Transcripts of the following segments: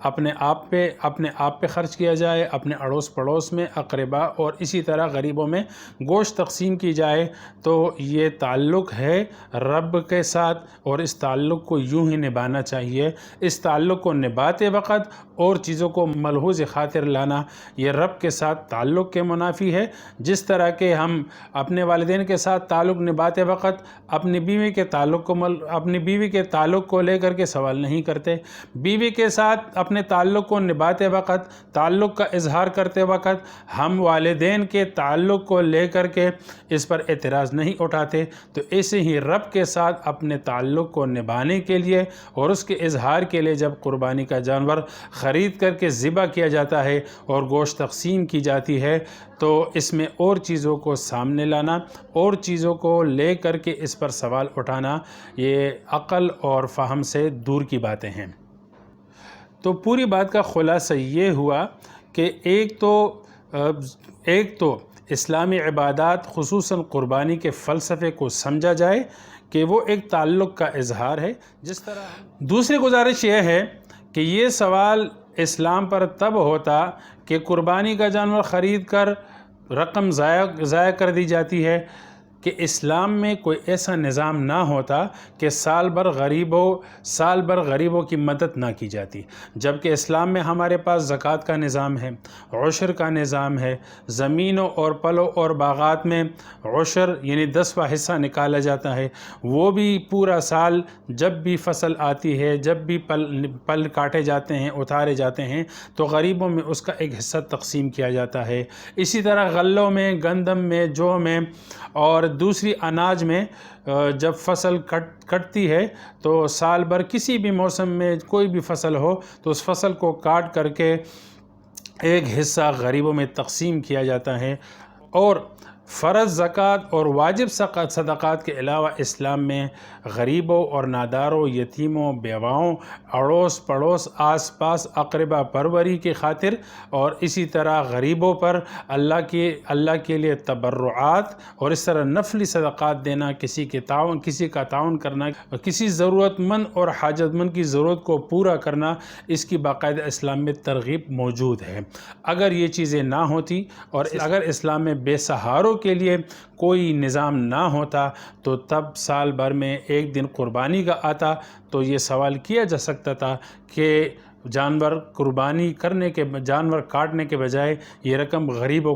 اپنے آپ پہ خرچ کیا جائے، اپنے اڑوس پڑوس میں، اقربا اور اسی طرح غریبوں میں گوشت تقسیم کی جائے، تو یہ تعلق ہے رب کے ساتھ، اور اس تعلق کو یوں ہی نبھانا چاہیے۔ اس تعلق کو نبھاتے وقت اور چیزوں کو ملحوظ خاطر لانا یہ رب کے ساتھ تعلق کے منافی ہے۔ جس طرح کہ ہم اپنے والدین کے ساتھ تعلق نبھاتے وقت اپنی بیوی کے تعلق کو لے کر کے سوال نہیں کرتے، بیوی کے ساتھ اپنے تعلق کو نبھاتے وقت، تعلق کا اظہار کرتے وقت ہم والدین کے تعلق کو لے کر کے اس پر اعتراض نہیں اٹھاتے، تو ایسے ہی رب کے ساتھ اپنے تعلق کو نبھانے کے لیے اور اس کے اظہار کے لیے جب قربانی کا جانور خرید کر کے ذبح کیا جاتا ہے اور گوشت تقسیم کی جاتی ہے، تو اس میں اور چیزوں کو سامنے لانا اور چیزوں کو لے کر کے اس پر سوال اٹھانا یہ عقل اور فہم سے دور کی باتیں ہیں۔ تو پوری بات کا خلاصہ یہ ہوا کہ ایک تو اسلامی عبادات خصوصاً قربانی کے فلسفے کو سمجھا جائے کہ وہ ایک تعلق کا اظہار ہے۔ جس طرح دوسری گزارش یہ ہے کہ یہ سوال اسلام پر تب ہوتا کہ قربانی کا جانور خرید کر رقم ضائع کر دی جاتی ہے، کہ اسلام میں کوئی ایسا نظام نہ ہوتا کہ سال بھر غریبوں کی مدد نہ کی جاتی، جبکہ اسلام میں ہمارے پاس زکوٰۃ کا نظام ہے، عشر کا نظام ہے، زمینوں اور پلوں اور باغات میں عشر یعنی 10واں حصہ نکالا جاتا ہے، وہ بھی پورا سال جب بھی فصل آتی ہے، جب بھی پل کاٹے جاتے ہیں، اتارے جاتے ہیں، تو غریبوں میں اس کا ایک حصہ تقسیم کیا جاتا ہے۔ اسی طرح غلوں میں، گندم میں، جو میں اور دوسری اناج میں جب فصل کٹتی ہے تو سال بھر کسی بھی موسم میں کوئی بھی فصل ہو تو اس فصل کو کاٹ کر کے ایک حصہ غریبوں میں تقسیم کیا جاتا ہے۔ اور فرض زکوٰۃ اور واجب صدقات کے علاوہ اسلام میں غریبوں اور ناداروں، یتیموں، بیواؤں، اڑوس پڑوس، آس پاس اقربا پروری کی خاطر اور اسی طرح غریبوں پر اللہ کے لیے تبرعات اور اس طرح نفلی صدقات دینا، کسی کا تعاون کرنا، کسی ضرورت مند اور حاجت مند کی ضرورت کو پورا کرنا، اس کی باقاعدہ اسلام میں ترغیب موجود ہے۔ اگر یہ چیزیں نہ ہوتی اور اگر اسلام میں بے سہاروں کے لیے کوئی نظام نہ ہوتا تو تب سال بھر میں ایک دن قربانی کا آتا تو یہ سوال کیا جا سکتا تھا کہ جانور کاٹنے کے بجائے یہ رقم غریبوں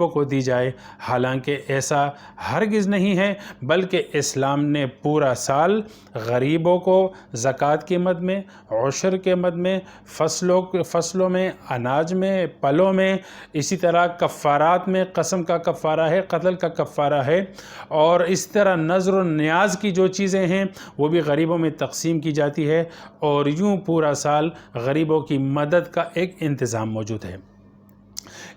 کو دی جائے، حالانکہ ایسا ہرگز نہیں ہے، بلکہ اسلام نے پورا سال غریبوں کو زکوٰۃ کے مد میں، عشر کے مد میں، فصلوں میں، اناج میں، پلوں میں، اسی طرح کفارات میں قسم کا کفارہ ہے، قتل کا کفارہ ہے، اور اس طرح نذر و نیاز کی جو چیزیں ہیں وہ بھی غریبوں میں تقسیم کی جاتی ہے، اور یوں پورا سال غریبوں کی مدد کا ایک انتظام موجود ہے۔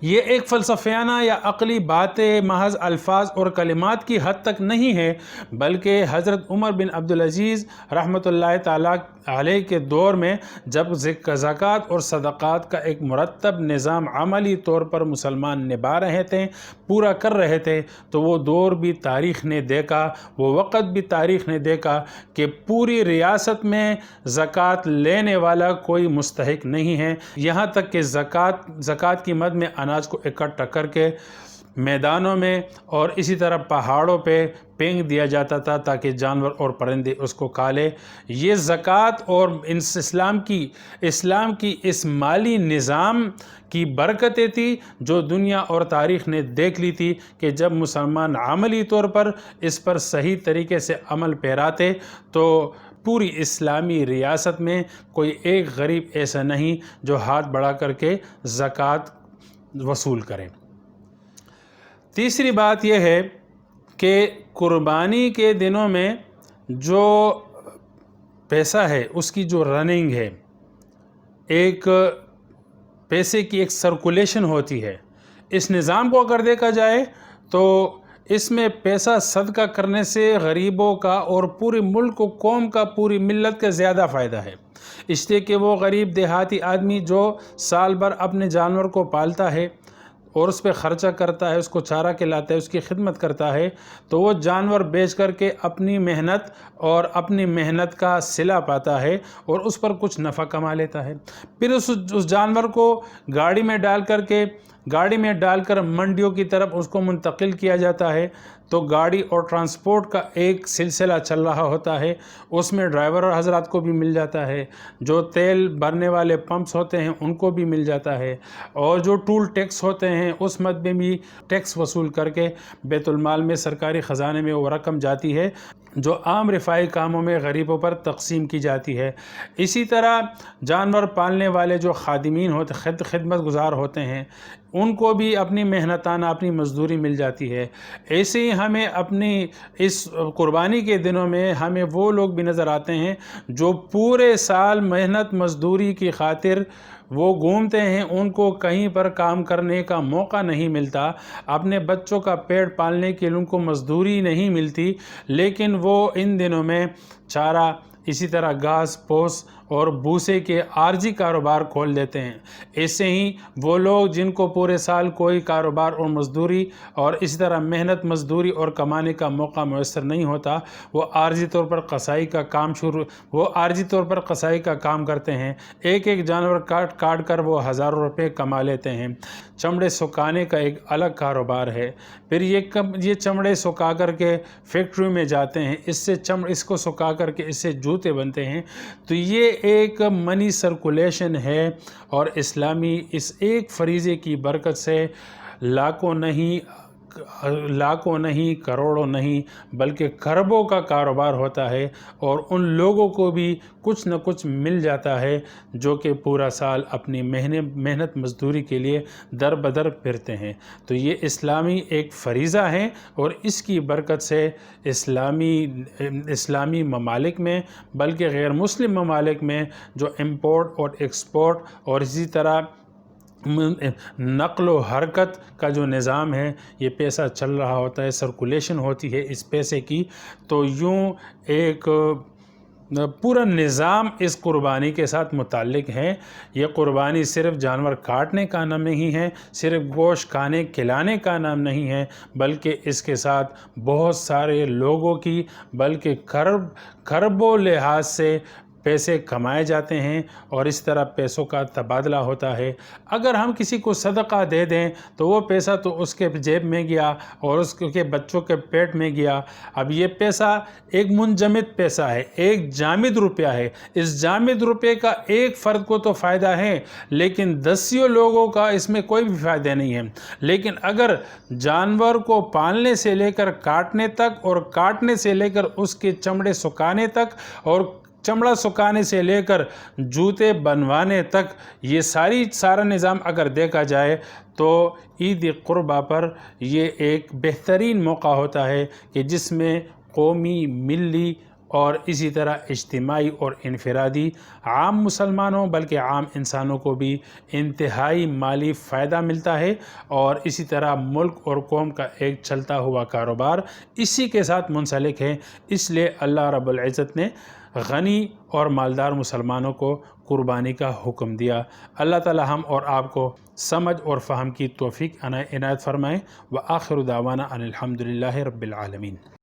یہ ایک فلسفیانہ یا عقلی باتیں محض الفاظ اور کلمات کی حد تک نہیں ہے، بلکہ حضرت عمر بن عبدالعزیز رحمۃ اللہ تعالیٰ علیہ کے دور میں جب زکوٰۃ اور صدقات کا ایک مرتب نظام عملی طور پر مسلمان نبھا رہے تھے، پورا کر رہے تھے، تو وہ دور بھی تاریخ نے دیکھا، وہ وقت بھی تاریخ نے دیکھا کہ پوری ریاست میں زکوٰۃ لینے والا کوئی مستحق نہیں ہے، یہاں تک کہ زکوٰۃ کی مد میں اناج کو اکٹھا کر کے میدانوں میں اور اسی طرح پہاڑوں پہ پھینک دیا جاتا تھا تاکہ جانور اور پرندے اس کو کھا لے۔ یہ زکوٰۃ اور اسلام کی اس مالی نظام کی برکتیں تھی جو دنیا اور تاریخ نے دیکھ لی تھی کہ جب مسلمان عملی طور پر اس پر صحیح طریقے سے عمل پیراتے تو پوری اسلامی ریاست میں کوئی ایک غریب ایسا نہیں جو ہاتھ بڑھا کر کے زکوٰۃ وصول کرے۔ تیسری بات یہ ہے کہ قربانی کے دنوں میں جو پیسہ ہے اس کی جو رننگ ہے، ایک پیسے کی ایک سرکولیشن ہوتی ہے، اس نظام کو اگر دیکھا جائے تو اس میں پیسہ صدقہ کرنے سے غریبوں کا اور پورے ملک و قوم کا، پوری ملت کا زیادہ فائدہ ہے، اس لیے کہ وہ غریب دیہاتی آدمی جو سال بھر اپنے جانور کو پالتا ہے اور اس پہ خرچہ کرتا ہے، اس کو چارہ کھلاتا ہے، اس کی خدمت کرتا ہے، تو وہ جانور بیچ کر کے اپنی محنت کا صلہ پاتا ہے اور اس پر کچھ نفع کما لیتا ہے۔ پھر اس جانور کو گاڑی میں ڈال کر منڈیوں کی طرف اس کو منتقل کیا جاتا ہے، تو گاڑی اور ٹرانسپورٹ کا ایک سلسلہ چل رہا ہوتا ہے، اس میں ڈرائیور اور حضرات کو بھی مل جاتا ہے، جو تیل بھرنے والے پمپس ہوتے ہیں ان کو بھی مل جاتا ہے، اور جو ٹول ٹیکس ہوتے ہیں اس مد میں بھی ٹیکس وصول کر کے بیت المال میں، سرکاری خزانے میں وہ رقم جاتی ہے جو عام رفاہی کاموں میں غریبوں پر تقسیم کی جاتی ہے۔ اسی طرح جانور پالنے والے جو خادمین ہوتے، خدمت گزار ہوتے ہیں، ان کو بھی اپنی محنتانہ اپنی مزدوری مل جاتی ہے۔ ایسے ہی ہمیں اپنی اس قربانی کے دنوں میں ہمیں وہ لوگ بھی نظر آتے ہیں جو پورے سال محنت مزدوری کی خاطر وہ گھومتے ہیں، ان کو کہیں پر کام کرنے کا موقع نہیں ملتا، اپنے بچوں کا پیٹ پالنے کے لیے ان کو مزدوری نہیں ملتی، لیکن وہ ان دنوں میں چارہ، اسی طرح گھاس پھوس اور بھوسے کے عارضی کاروبار کھول دیتے ہیں۔ ایسے ہی وہ لوگ جن کو پورے سال کوئی کاروبار اور مزدوری اور اسی طرح محنت مزدوری اور کمانے کا موقع میسر نہیں ہوتا، وہ عارضی طور پر قصائی کا کام کرتے ہیں۔ ایک جانور کاٹ کر وہ ہزاروں روپے کما لیتے ہیں۔ چمڑے سکھانے کا ایک الگ کاروبار ہے، پھر یہ چمڑے سکھا کر کے فیکٹری میں جاتے ہیں، اس کو سکھا کر کے اس سے جوتے بنتے ہیں۔ تو یہ ایک منی سرکولیشن ہے، اور اسلامی اس ایک فریضے کی برکت سے لاکھوں نہیں کروڑوں نہیں بلکہ کھربوں کا کاروبار ہوتا ہے، اور ان لوگوں کو بھی کچھ نہ کچھ مل جاتا ہے جو کہ پورا سال اپنی محنت مزدوری کے لیے در بدر پھرتے ہیں۔ تو یہ اسلامی ایک فریضہ ہے، اور اس کی برکت سے اسلامی ممالک میں بلکہ غیر مسلم ممالک میں جو امپورٹ اور ایکسپورٹ اور اسی طرح نقل و حرکت کا جو نظام ہے، یہ پیسہ چل رہا ہوتا ہے، سرکولیشن ہوتی ہے اس پیسے کی، تو یوں ایک پورا نظام اس قربانی کے ساتھ متعلق ہے۔ یہ قربانی صرف جانور کاٹنے کا نام نہیں ہے، صرف گوشت کھلانے کا نام نہیں ہے، بلکہ اس کے ساتھ بہت سارے لوگوں کی بلکہ کھربوں لحاظ سے پیسے کمائے جاتے ہیں، اور اس طرح پیسوں کا تبادلہ ہوتا ہے۔ اگر ہم کسی کو صدقہ دے دیں تو وہ پیسہ تو اس کے جیب میں گیا اور اس کے بچوں کے پیٹ میں گیا۔ اب یہ پیسہ ایک منجمد پیسہ ہے، ایک جامد روپیہ ہے، اس جامد روپے کا ایک فرد کو تو فائدہ ہے، لیکن دسیوں لوگوں کا اس میں کوئی بھی فائدہ نہیں ہے۔ لیکن اگر جانور کو پالنے سے لے کر کاٹنے تک، اور کاٹنے سے لے کر اس کے چمڑے سکھانے تک، اور چمڑا سکھانے سے لے کر جوتے بنوانے تک، یہ سارا نظام اگر دیکھا جائے تو عید قربہ پر یہ ایک بہترین موقع ہوتا ہے کہ جس میں قومی، ملی اور اسی طرح اجتماعی اور انفرادی عام مسلمانوں بلکہ عام انسانوں کو بھی انتہائی مالی فائدہ ملتا ہے، اور اسی طرح ملک اور قوم کا ایک چلتا ہوا کاروبار اسی کے ساتھ منسلک ہے۔ اس لیے اللہ رب العزت نے غنی اور مالدار مسلمانوں کو قربانی کا حکم دیا۔ اللہ تعالی ہم اور آپ کو سمجھ اور فہم کی توفیق عنایت فرمائے۔ وآخر دعوانا ان الحمدللہ رب العالمین۔